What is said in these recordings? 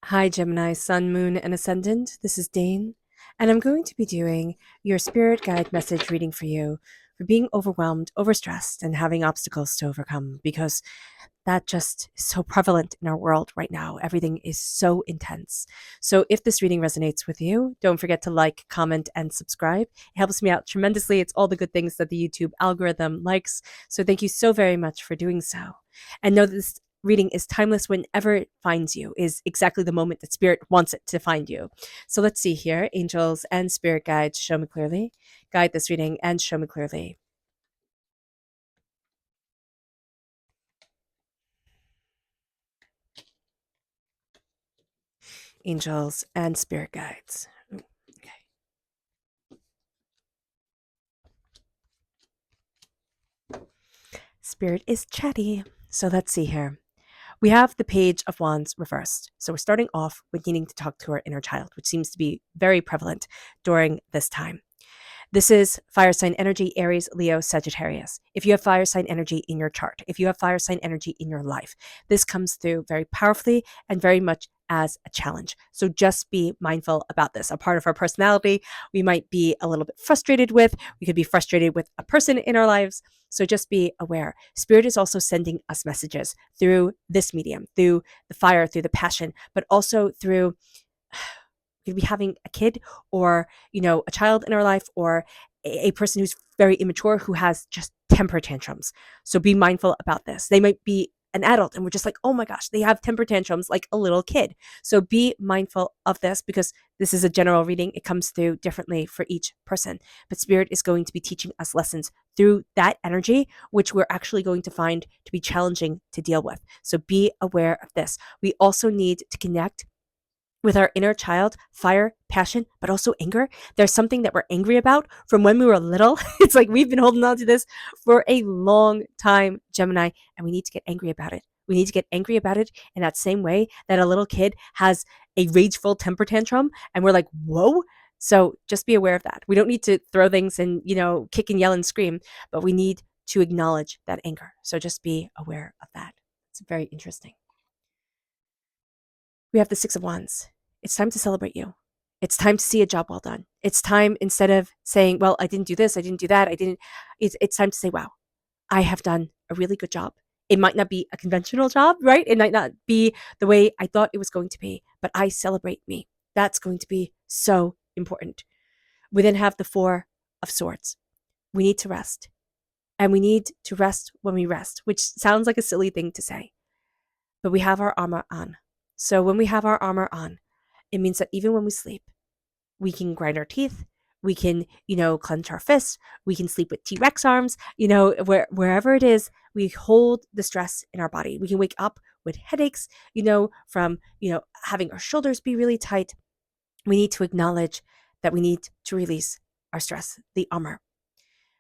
Hi, Gemini, Sun, Moon, and Ascendant. This is Dane, and I'm going to be doing your spirit guide message reading for you for being overwhelmed, overstressed, and having obstacles to overcome because that just is so prevalent in our world right now. Everything is so intense. So, if this reading resonates with you, don't forget to like, comment, and subscribe. It helps me out tremendously. It's all the good things that the YouTube algorithm likes. So, thank you so very much for doing so. And know that this reading is timeless whenever it finds you, is exactly the moment that spirit wants it to find you. So let's see here. Angels and spirit guides, show me clearly. Guide this reading and show me clearly. Angels and spirit guides. Okay. Spirit is chatty. So let's see here. We have the Page of Wands reversed. So we're starting off with needing to talk to our inner child, which seems to be very prevalent during this time. This is fire sign energy, Aries, Leo, Sagittarius. If you have fire sign energy in your chart, if you have fire sign energy in your life, this comes through very powerfully and very much as a challenge. So just be mindful about this. A part of our personality we might be a little bit frustrated with. We could be frustrated with a person in our lives. So just be aware. Spirit is also sending us messages through this medium, through the fire, through the passion, but also through could be having a kid or a child in our life, or a person who's very immature who has just temper tantrums. So be mindful about this. They might be an adult and we're just like, oh my gosh, they have temper tantrums like a little kid. So be mindful of this because this is a general reading. It comes through differently for each person, but spirit is going to be teaching us lessons through that energy, which we're actually going to find to be challenging to deal with. So be aware of this. We also need to connect with our inner child, fire, passion, but also anger. There's something that we're angry about from when we were little. It's like we've been holding on to this for a long time, Gemini, and we need to get angry about it. We need to get angry about it in that same way that a little kid has a rageful temper tantrum and we're like, whoa. So just be aware of that. We don't need to throw things and, kick and yell and scream, but we need to acknowledge that anger. So just be aware of that. It's very interesting. We have the Six of Wands. It's time to celebrate you. It's time to see a job well done. It's time, instead of saying, well, I didn't do this, I didn't do that, it's time to say, wow, I have done a really good job. It might not be a conventional job, right? It might not be the way I thought it was going to be, but I celebrate me. That's going to be so important. We then have the Four of Swords. We need to rest. And we need to rest when we rest, which sounds like a silly thing to say, but we have our armor on. So when we have our armor on, it means that even when we sleep, we can grind our teeth, we can, clench our fists, we can sleep with T-Rex arms, wherever it is, we hold the stress in our body. We can wake up with headaches, from, having our shoulders be really tight. We need to acknowledge that we need to release our stress, the armor.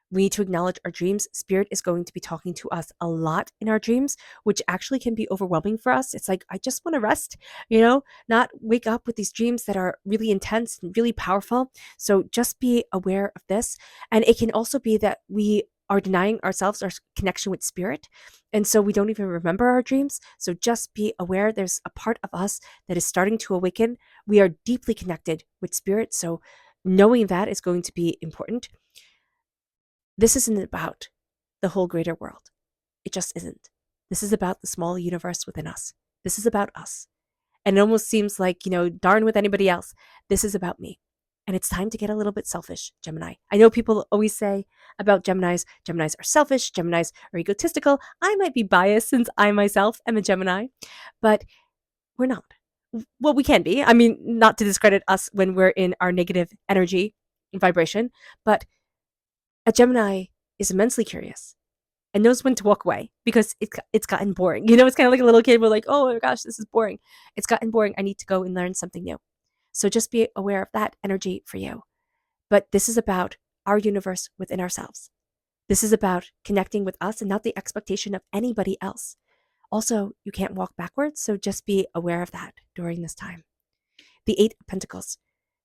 We need to acknowledge our dreams. Spirit is going to be talking to us a lot in our dreams, which actually can be overwhelming for us. It's like, I just want to rest, not wake up with these dreams that are really intense and really powerful. So just be aware of this. And it can also be that we are denying ourselves our connection with spirit. And so we don't even remember our dreams. So just be aware there's a part of us that is starting to awaken. We are deeply connected with spirit. So knowing that is going to be important. This isn't about the whole greater world. It just isn't. This is about the small universe within us. This is about us. And it almost seems like, darn with anybody else. This is about me. And it's time to get a little bit selfish, Gemini. I know people always say about Geminis are selfish, Geminis are egotistical. I might be biased since I myself am a Gemini, but we're not. Well, we can be. I mean, not to discredit us when we're in our negative energy and vibration, but a Gemini is immensely curious and knows when to walk away because it's gotten boring. It's kind of like a little kid. We're like, oh my gosh, this is boring. It's gotten boring. I need to go and learn something new. So just be aware of that energy for you. But this is about our universe within ourselves. This is about connecting with us and not the expectation of anybody else. Also, you can't walk backwards, so just be aware of that during this time. The Eight of Pentacles.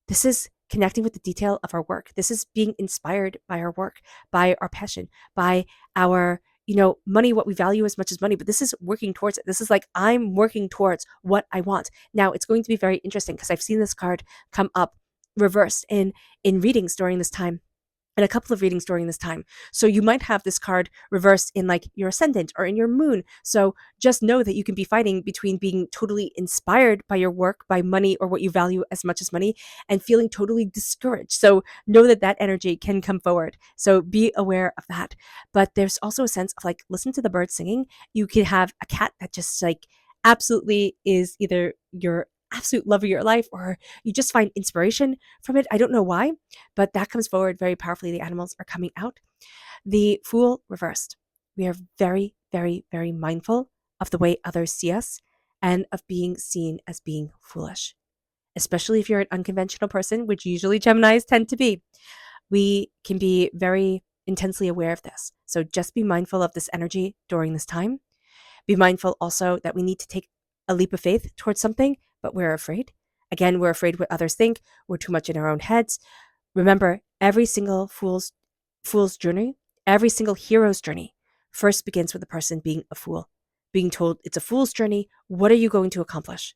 This is connecting with the detail of our work. This is being inspired by our work, by our passion, by our, money, what we value as much as money, but this is working towards it. This is like, I'm working towards what I want. Now, it's going to be very interesting because I've seen this card come up reversed in readings during this time, and a couple of readings during this time. So you might have this card reversed in like your ascendant or in your moon. So just know that you can be fighting between being totally inspired by your work, by money or what you value as much as money, and feeling totally discouraged. So know that that energy can come forward. So be aware of that. But there's also a sense of like, listen to the birds singing. You could have a cat that just like absolutely is either your absolute love of your life or you just find inspiration from it. I don't know why, but that comes forward very powerfully. The animals are coming out. The Fool reversed. We are very, very, very mindful of the way others see us and of being seen as being foolish, especially if you're an unconventional person, which usually Geminis tend to be. We can be very intensely aware of this. So just be mindful of this energy during this time. Be mindful also that we need to take a leap of faith towards something, but we're afraid. Again, we're afraid what others think. We're too much in our own heads. Remember, every single fool's journey, every single hero's journey first begins with the person being a fool, being told it's a fool's journey. What are you going to accomplish?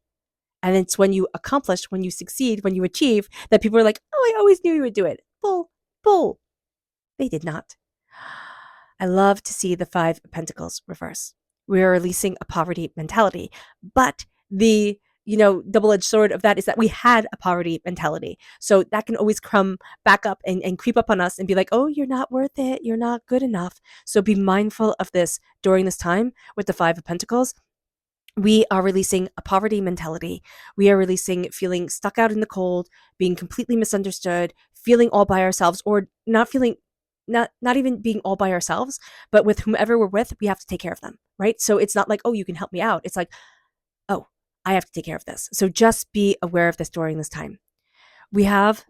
And it's when you accomplish, when you succeed, when you achieve, that people are like, oh, I always knew you would do it. Bull, bull. They did not. I love to see the Five of Pentacles reverse. We are releasing a poverty mentality, but the double-edged sword of that is that we had a poverty mentality. So that can always come back up and creep up on us and be like, oh, you're not worth it. You're not good enough. So be mindful of this during this time with the Five of Pentacles. We are releasing a poverty mentality. We are releasing feeling stuck out in the cold, being completely misunderstood, feeling all by ourselves, or not feeling, not even being all by ourselves, but with whomever we're with, we have to take care of them, right? So it's not like, oh, you can help me out. It's like, oh, I have to take care of this. So just be aware of this during this time. We have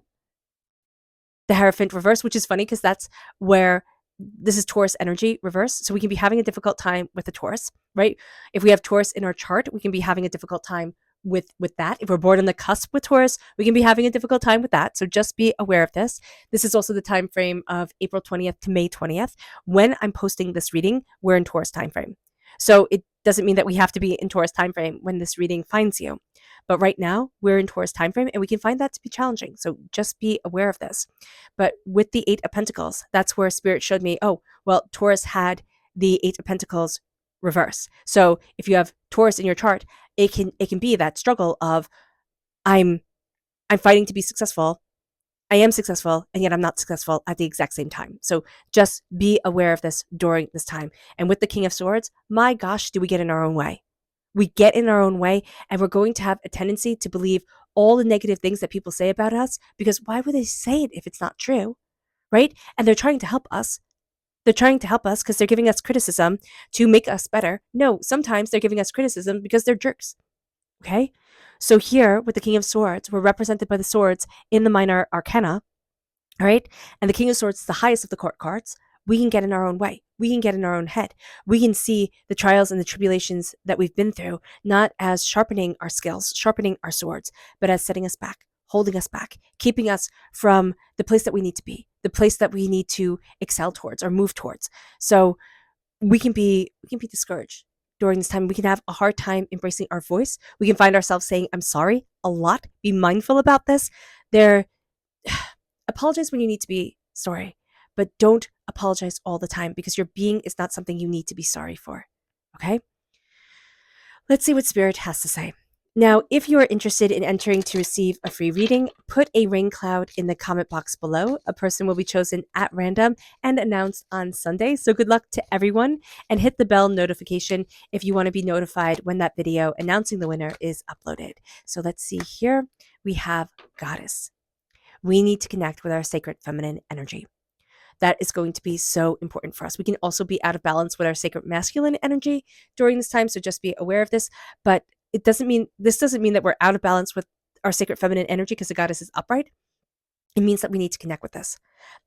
the Hierophant reverse, which is funny because that's where this is Taurus energy reverse. So we can be having a difficult time with the Taurus, right? If we have Taurus in our chart, we can be having a difficult time with that. If we're born on the cusp with Taurus, we can be having a difficult time with that. So just be aware of this. This is also the time frame of April 20th to May 20th. When I'm posting this reading, we're in Taurus time frame. So it doesn't mean that we have to be in Taurus time frame when this reading finds you. But right now, we're in Taurus time frame and we can find that to be challenging. So just be aware of this. But with the Eight of Pentacles, that's where Spirit showed me, oh, well, Taurus had the Eight of Pentacles reverse. So if you have Taurus in your chart, it can be that struggle of I'm fighting to be successful. I am successful, and yet I'm not successful at the exact same time. So just be aware of this during this time. And with the King of Swords, my gosh, do we get in our own way? We get in our own way, and we're going to have a tendency to believe all the negative things that people say about us, because why would they say it if it's not true, right? And they're trying to help us. They're trying to help us because they're giving us criticism to make us better. No, sometimes they're giving us criticism because they're jerks, okay? So here with the King of Swords, we're represented by the swords in the minor arcana, all right? And the King of Swords is the highest of the court cards. We can get in our own way. We can get in our own head. We can see the trials and the tribulations that we've been through, not as sharpening our skills, sharpening our swords, but as setting us back, holding us back, keeping us from the place that we need to be, the place that we need to excel towards or move towards. So we can be discouraged during this time. We can have a hard time embracing our voice. We can find ourselves saying, I'm sorry a lot. Be mindful about this. Apologize when you need to be sorry, but don't apologize all the time because your being is not something you need to be sorry for. Okay? Let's see what Spirit has to say. Now, if you are interested in entering to receive a free reading, put a rain cloud in the comment box below. A person will be chosen at random and announced on Sunday. So good luck to everyone, and hit the bell notification if you want to be notified when that video announcing the winner is uploaded. So let's see here. We have Goddess. We need to connect with our sacred feminine energy. That is going to be so important for us. We can also be out of balance with our sacred masculine energy during this time, so just be aware of this. But this doesn't mean that we're out of balance with our sacred feminine energy because the Goddess is upright. It means that we need to connect with this,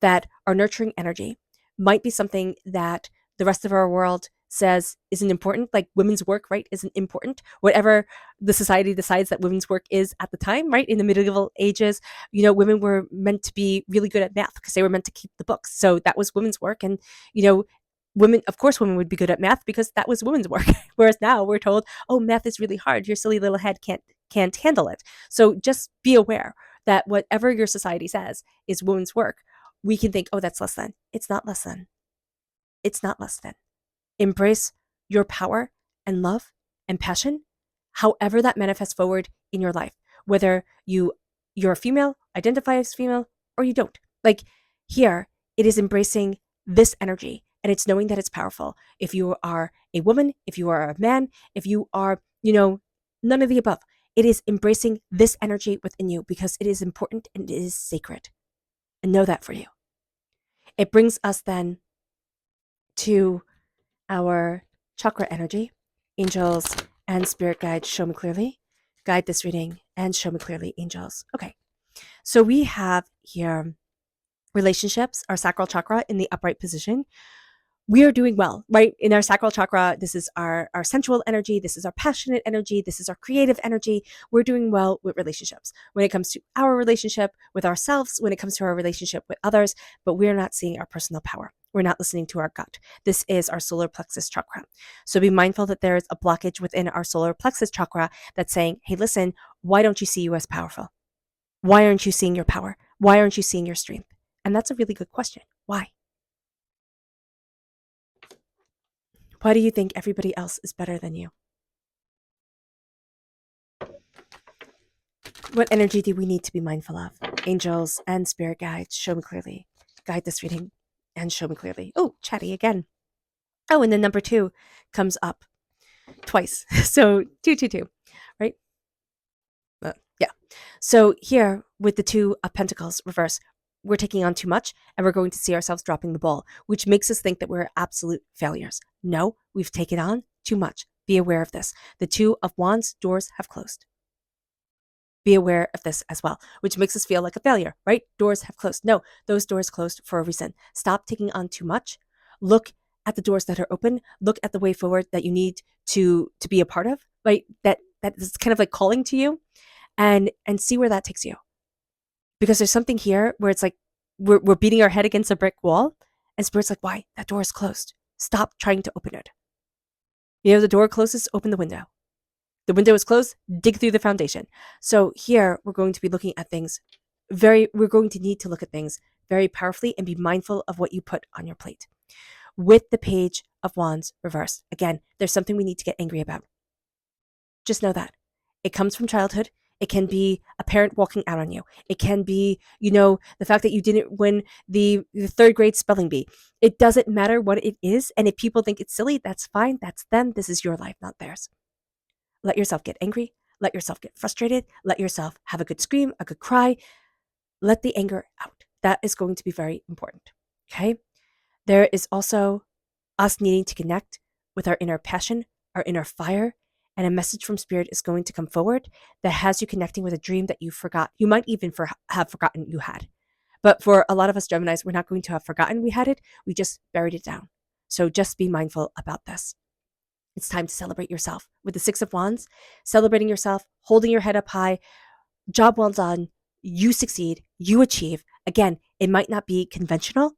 that our nurturing energy might be something that the rest of our world says isn't important, like women's work, right, isn't important. Whatever the society decides that women's work is at the time, right? In the medieval ages, women were meant to be really good at math because they were meant to keep the books. So that was women's work. And, Women, of course, women would be good at math because that was women's work. Whereas now we're told, oh, math is really hard. Your silly little head can't handle it. So just be aware that whatever your society says is women's work, we can think, oh, that's less than. It's not less than. It's not less than. Embrace your power and love and passion, however that manifests forward in your life, whether you're a female, identify as female, or you don't. Like here, it is embracing this energy and it's knowing that it's powerful. If you are a woman, if you are a man, if you are, none of the above, it is embracing this energy within you because it is important and it is sacred. And know that for you. It brings us then to our chakra energy. Angels and spirit guides, show me clearly. Guide this reading and show me clearly, angels. Okay, so we have here relationships, our sacral chakra in the upright position. We are doing well, right? In our sacral chakra, this is our sensual energy. This is our passionate energy. This is our creative energy. We're doing well with relationships when it comes to our relationship with ourselves, when it comes to our relationship with others, but we're not seeing our personal power. We're not listening to our gut. This is our solar plexus chakra. So be mindful that there is a blockage within our solar plexus chakra that's saying, hey, listen, why don't you see you as powerful? Why aren't you seeing your power? Why aren't you seeing your strength? And that's a really good question. Why? Why do you think everybody else is better than you? What energy do we need to be mindful of? Angels and spirit guides, show me clearly. Guide this reading and show me clearly. Oh, chatty again. Oh, and then number 2 comes up twice. So 222, right? Yeah. So here with the 2 of Pentacles reverse, we're taking on too much and we're going to see ourselves dropping the ball, which makes us think that we're absolute failures. No, we've taken on too much. Be aware of this. The 2 of Wands, doors have closed. Be aware of this as well, which makes us feel like a failure, right? Doors have closed. No, those doors closed for a reason. Stop taking on too much. Look at the doors that are open. Look at the way forward that you need to be a part of, right? That is kind of like calling to you, and see where that takes you. Because there's something here where it's like we're beating our head against a brick wall, and Spirit's like, why? That door is closed. Stop trying to open it. The door closes, open the window. The window is closed, dig through the foundation. So here we're going to be looking at things we're going to need to look at things very powerfully and be mindful of what you put on your plate. With the Page of Wands reversed, again, there's something we need to get angry about. Just know that. It comes from childhood. It can be a parent walking out on you. It can be, the fact that you didn't win the 3rd grade spelling bee. It doesn't matter what it is. And if people think it's silly, that's fine. That's them. This is your life, not theirs. Let yourself get angry. Let yourself get frustrated. Let yourself have a good scream, a good cry. Let the anger out. That is going to be very important. Okay? There is also us needing to connect with our inner passion, our inner fire, and a message from Spirit is going to come forward that has you connecting with a dream that you forgot. You might even have forgotten you had. But for a lot of us Geminis, we're not going to have forgotten we had it. We just buried it down. So just be mindful about this. It's time to celebrate yourself. With the 6 of Wands, celebrating yourself, holding your head up high, job well done, you succeed, you achieve. Again, it might not be conventional.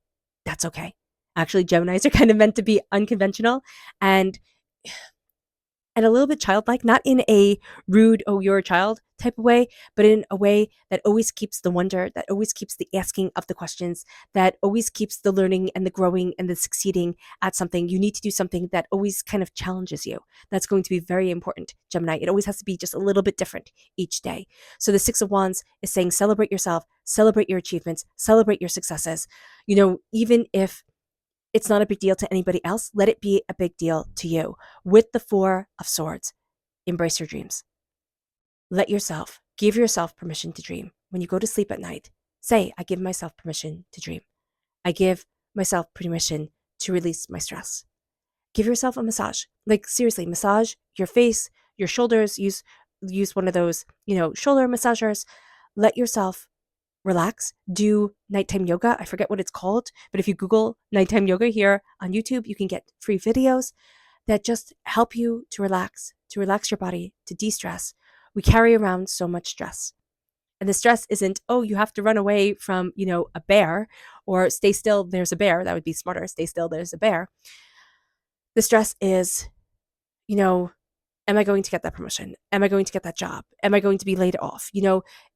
That's okay. Actually, Geminis are kind of meant to be unconventional and a little bit childlike, not in a rude, oh, you're a child type of way, but in a way that always keeps the wonder, that always keeps the asking of the questions, that always keeps the learning and the growing and the succeeding at something. You need to do something that always kind of challenges you. That's going to be very important, Gemini. It always has to be just a little bit different each day. So the 6 of Wands is saying celebrate yourself, celebrate your achievements, celebrate your successes. Even if it's not a big deal to anybody else, let it be a big deal to you. With the 4 of Swords, embrace your dreams. Give yourself permission to dream. When you go to sleep at night, say, I give myself permission to dream. I give myself permission to release my stress. Give yourself a massage. Like seriously, massage your face, your shoulders, use one of those, shoulder massagers. Let yourself relax, do nighttime yoga. I forget what it's called, but if you Google nighttime yoga here on YouTube, you can get free videos that just help you to relax your body, to de-stress. We carry around so much stress. And the stress isn't, oh, you have to run away from, a bear, or stay still, there's a bear. That would be smarter. Stay still, there's a bear. The stress is, you know, am I going to get that promotion? Am I going to get that job? Am I going to be laid off?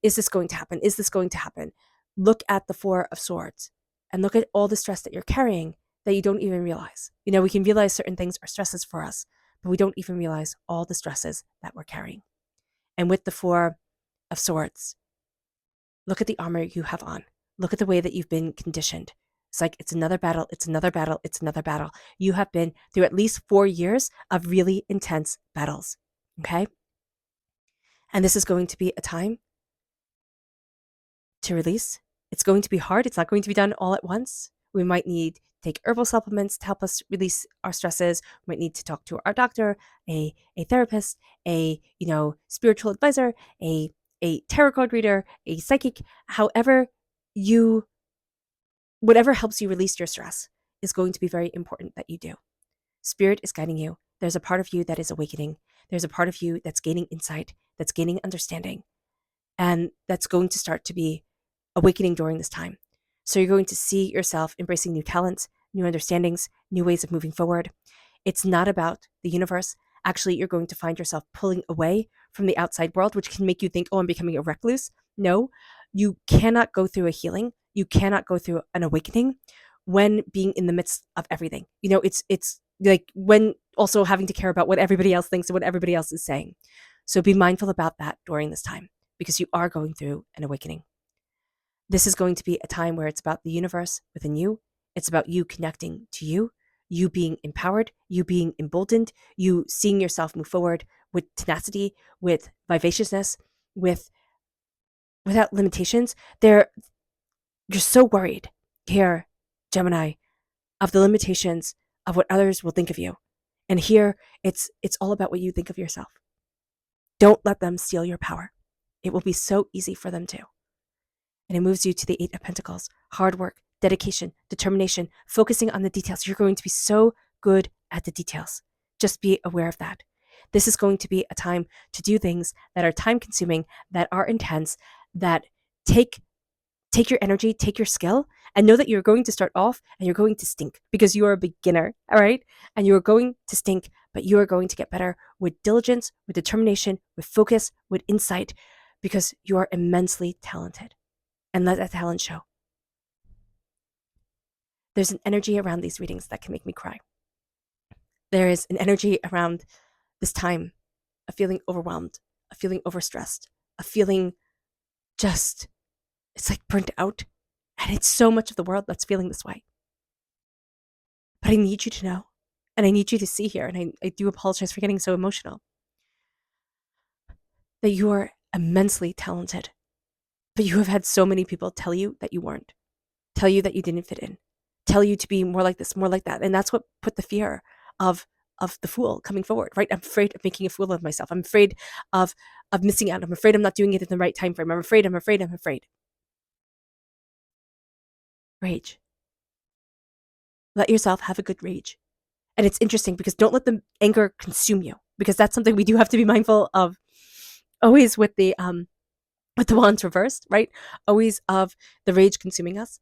Is this going to happen? Is this going to happen? Look at the Four of Swords and look at all the stress that you're carrying that you don't even realize. We can realize certain things are stresses for us, but we don't even realize all the stresses that we're carrying. And with the Four of Swords, look at the armor you have on. Look at the way that you've been conditioned. It's like it's another battle, it's another battle, it's another battle. You have been through at least 4 years of really intense battles, okay? And this is going to be a time to release. It's going to be hard. It's not going to be done all at once. We might need to take herbal supplements to help us release our stresses. We might need to talk to our doctor, a therapist, a spiritual advisor, a tarot card reader, a psychic. Whatever helps you release your stress is going to be very important that you do. Spirit is guiding you. There's a part of you that is awakening. There's a part of you that's gaining insight, that's gaining understanding, and that's going to start to be awakening during this time. So you're going to see yourself embracing new talents, new understandings, new ways of moving forward. It's not about the universe. Actually, you're going to find yourself pulling away from the outside world, which can make you think, oh, I'm becoming a recluse. No, you cannot go through a healing. You cannot go through an awakening when being in the midst of everything. It's like when also having to care about what everybody else thinks and what everybody else is saying. So be mindful about that during this time, because you are going through an awakening. This is going to be a time where it's about the universe within you. It's about you connecting to you being empowered, you being emboldened, you seeing yourself move forward with tenacity, with vivaciousness, without limitations. You're so worried here, Gemini, of the limitations of what others will think of you. And here, it's all about what you think of yourself. Don't let them steal your power. It will be so easy for them to. And it moves you to the Eight of Pentacles. Hard work, dedication, determination, focusing on the details. You're going to be so good at the details. Just be aware of that. This is going to be a time to do things that are time consuming, that are intense, that take your energy, take your skill, and know that you're going to start off and you're going to stink because you are a beginner, all right? And you're going to stink, but you are going to get better with diligence, with determination, with focus, with insight, because you are immensely talented. And let that talent show. There's an energy around these readings that can make me cry. There is an energy around this time of feeling overwhelmed, of feeling overstressed, of feeling just, it's like burnt out. And it's so much of the world that's feeling this way. But I need you to know, and I need you to see here, and I do apologize for getting so emotional, that you are immensely talented. But you have had so many people tell you that you weren't, tell you that you didn't fit in, tell you to be more like this, more like that. And that's what put the fear of the fool coming forward, right? I'm afraid of making a fool of myself. I'm afraid of missing out. I'm afraid I'm not doing it in the right time frame. I'm afraid. Rage. Let yourself have a good rage. And it's interesting because don't let the anger consume you, because that's something we do have to be mindful of always with the wands reversed, right? Always of the rage consuming us.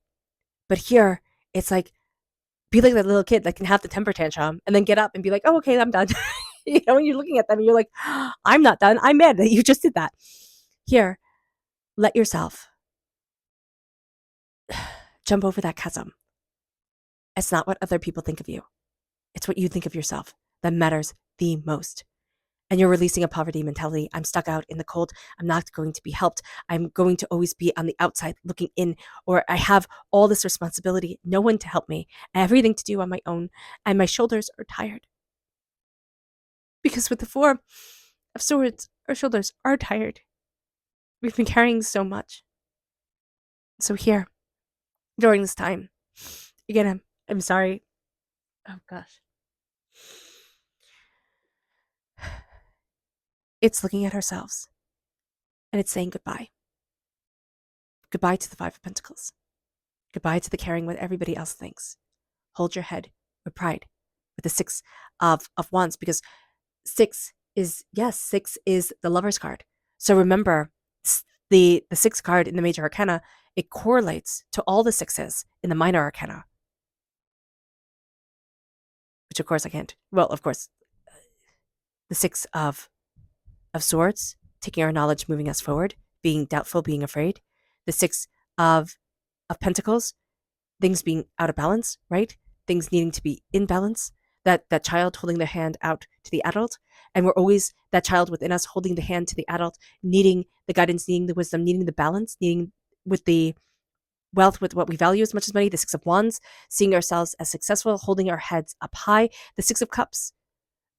But here, it's like, be like that little kid that can have the temper tantrum and then get up and be like, oh, okay, I'm done. When you're looking at them, you're like, I'm not done. I'm mad that you just did that. Here, let yourself jump over that chasm. It's not what other people think of you. It's what you think of yourself that matters the most. And you're releasing a poverty mentality. I'm stuck out in the cold. I'm not going to be helped. I'm going to always be on the outside looking in, or I have all this responsibility, no one to help me, everything to do on my own, and my shoulders are tired. Because with the Four of Swords, our shoulders are tired. We've been carrying so much. So here, during this time, again, I'm sorry. Oh gosh. It's looking at ourselves and it's saying goodbye. Goodbye to the Five of Pentacles. Goodbye to the caring what everybody else thinks. Hold your head with pride with the Six of Wands, because six is the Lover's card. So remember, The sixth card in the major arcana, it correlates to all the sixes in the minor arcana, which of course I can't. Well, of course, the six of swords, taking our knowledge, moving us forward, being doubtful, being afraid. The six of pentacles, things being out of balance, right? Things needing to be in balance. That child holding their hand out to the adult, and we're always that child within us holding the hand to the adult, needing the guidance, needing the wisdom, needing the balance, needing with the wealth, with what we value as much as money. The six of wands, seeing ourselves as successful, holding our heads up high. The six of cups,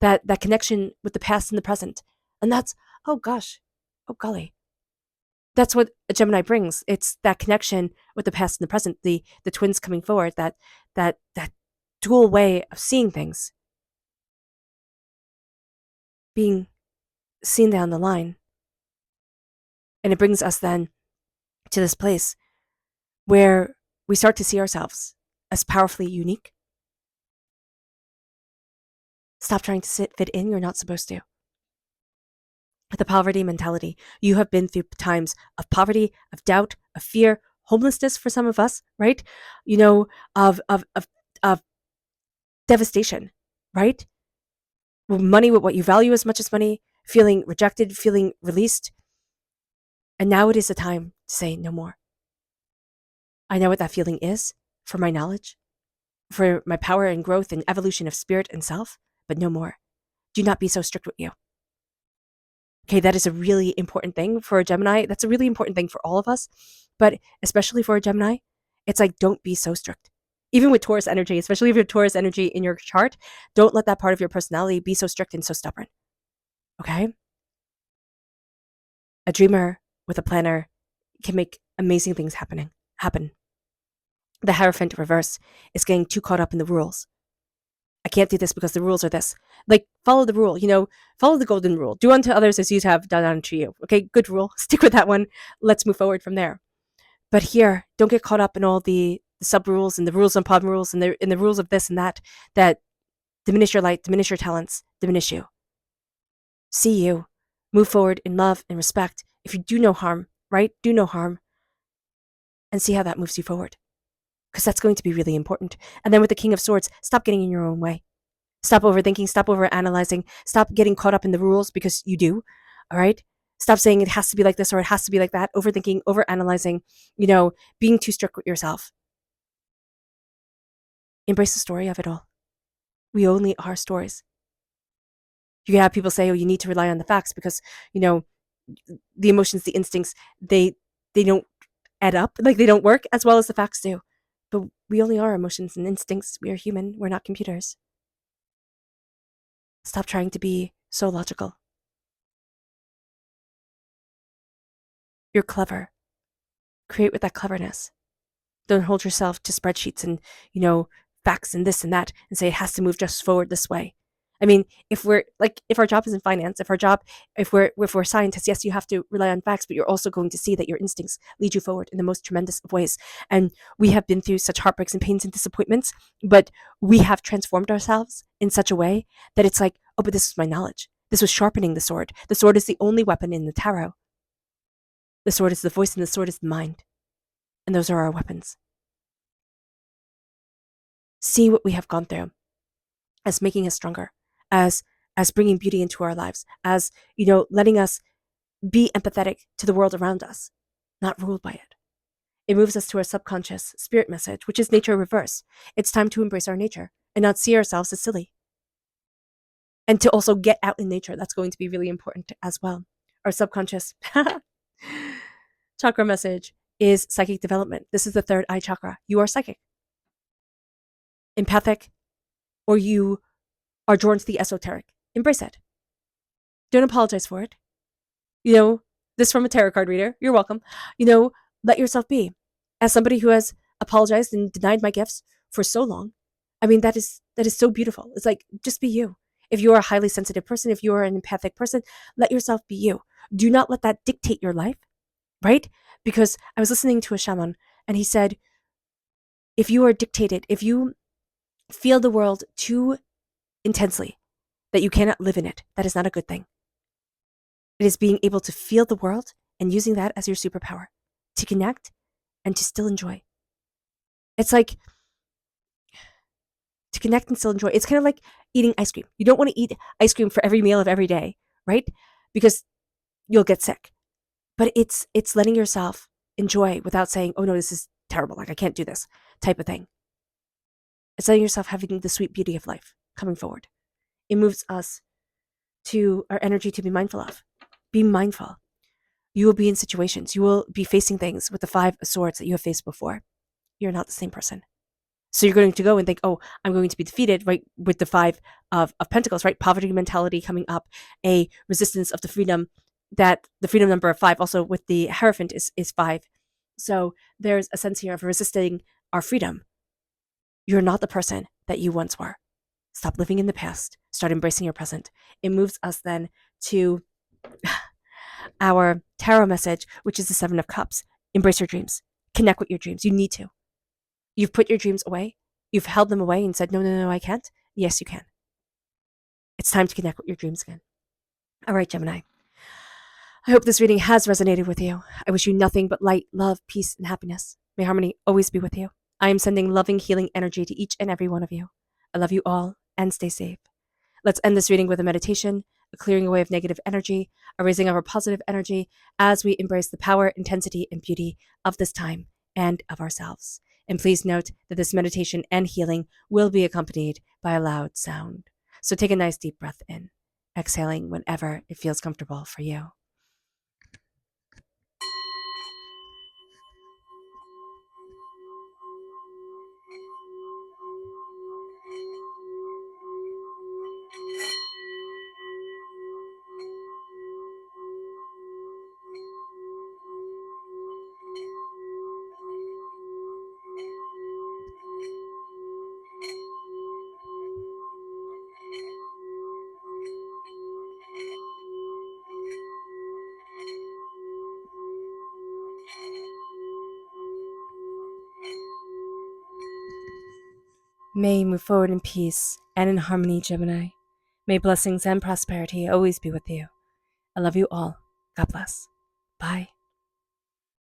that connection with the past and the present, and that's, oh gosh, oh golly, that's what a Gemini brings. It's that connection with the past and the present, the twins coming forward, that dual way of seeing things, being seen down the line. And it brings us then to this place where we start to see ourselves as powerfully unique. Stop trying to fit in. You're not supposed to. The poverty mentality. You have been through times of poverty, of doubt, of fear, homelessness for some of us, right? Of devastation, right? Money, with what you value as much as money, feeling rejected, feeling released. And now it is the time to say no more. I know what that feeling is, for my knowledge, for my power and growth and evolution of spirit and self, but no more. Do not be so strict with you. Okay, that is a really important thing for a Gemini. That's a really important thing for all of us, but especially for a Gemini, it's like, don't be so strict. Even with Taurus energy, especially if you have Taurus energy in your chart, don't let that part of your personality be so strict and so stubborn. Okay? A dreamer with a planner can make amazing things happen. The Hierophant reverse is getting too caught up in the rules. I can't do this because the rules are this. Like, follow the rule, follow the golden rule. Do unto others as you have done unto you. Okay, good rule. Stick with that one. Let's move forward from there. But here, don't get caught up in all the sub rules and the rules upon rules and the rules of this and that diminish your light, diminish your talents, diminish you. See you. Move forward in love and respect. If you do no harm, right? Do no harm. And see how that moves you forward. Because that's going to be really important. And then with the King of Swords, stop getting in your own way. Stop overthinking, stop overanalyzing, stop getting caught up in the rules because you do, all right? Stop saying it has to be like this or it has to be like that, overthinking, overanalyzing, being too strict with yourself. Embrace the story of it all. We only are stories. You have people say, oh, you need to rely on the facts because, the emotions, the instincts, they don't add up, like they don't work as well as the facts do. But we only are emotions and instincts. We are human. We're not computers. Stop trying to be so logical. You're clever. Create with that cleverness. Don't hold yourself to spreadsheets and, facts and this and that and say it has to move just forward this way. I mean, if our job is in finance, if we're scientists, yes, you have to rely on facts, but you're also going to see that your instincts lead you forward in the most tremendous of ways. And we have been through such heartbreaks and pains and disappointments, but we have transformed ourselves in such a way that it's like, oh, but this is my knowledge. This was sharpening the sword. The sword is the only weapon in the tarot. The sword is the voice and the sword is the mind. And those are our weapons. See what we have gone through as making us stronger, as bringing beauty into our lives, as, letting us be empathetic to the world around us, not ruled by it. It moves us to our subconscious spirit message, which is nature reverse. It's time to embrace our nature and not see ourselves as silly. And to also get out in nature. That's going to be really important as well. Our subconscious chakra message is psychic development. This is the third eye chakra. You are psychic, empathic, or you are drawn to the esoteric. Embrace it. Don't apologize for it. This from a tarot card reader. You're welcome. Let yourself be. As somebody who has apologized and denied my gifts for so long, I mean, that is so beautiful. It's like, just be you. If you are a highly sensitive person, if you are an empathic person, let yourself be you. Do not let that dictate your life, right? Because I was listening to a shaman and he said, if you are dictated, if you feel the world too intensely, that you cannot live in it, that is not a good thing. It is being able to feel the world and using that as your superpower to connect and to still enjoy. It's like to connect and still enjoy. It's kind of like eating ice cream. You don't want to eat ice cream for every meal of every day, right? Because you'll get sick. But it's letting yourself enjoy without saying, "Oh no, this is terrible. Like I can't do this," type of thing. It's letting yourself having the sweet beauty of life coming forward. It moves us to our energy to be mindful of. Be mindful. You will be in situations. You will be facing things with the 5 of Swords that you have faced before. You're not the same person. So you're going to go and think, oh, I'm going to be defeated, right? With the 5 of Pentacles, right? Poverty mentality coming up, a resistance of the freedom, that the freedom number of 5, also with the Hierophant is 5. So there's a sense here of resisting our freedom. You're not the person that you once were. Stop living in the past. Start embracing your present. It moves us then to our tarot message, which is the 7 of Cups. Embrace your dreams. Connect with your dreams. You need to. You've put your dreams away. You've held them away and said, no, no, no, I can't. Yes, you can. It's time to connect with your dreams again. All right, Gemini. I hope this reading has resonated with you. I wish you nothing but light, love, peace, and happiness. May harmony always be with you. I am sending loving, healing energy to each and every one of you. I love you all and stay safe. Let's end this reading with a meditation, a clearing away of negative energy, a raising of our positive energy as we embrace the power, intensity, and beauty of this time and of ourselves. And please note that this meditation and healing will be accompanied by a loud sound. So take a nice deep breath in, exhaling whenever it feels comfortable for you. May you move forward in peace and in harmony, Gemini. May blessings and prosperity always be with you. I love you all. God bless. Bye.